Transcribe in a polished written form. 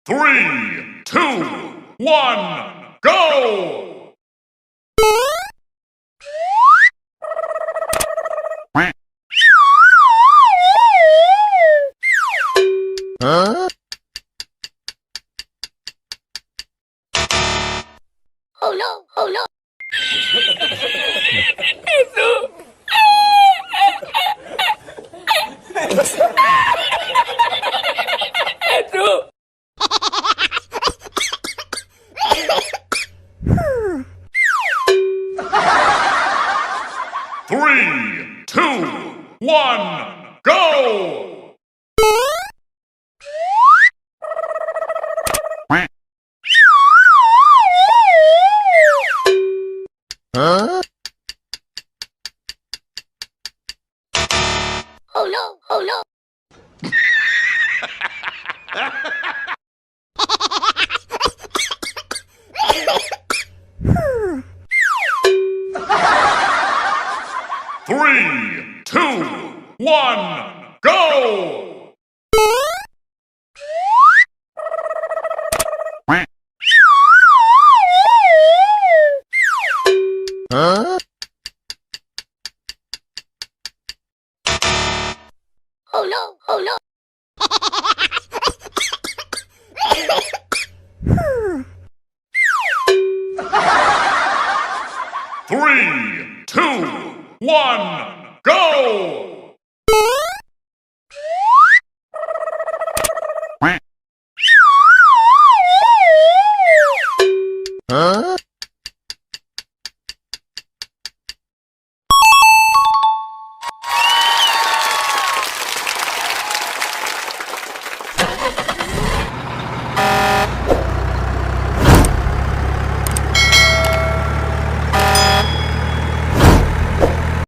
3, 2, 1, go! Huh? Oh no, oh no. Three, two, one, go! Huh? Oh no, oh no. Three, two, one, go! Huh? Oh no, oh no. Three, two, one, go! Huh?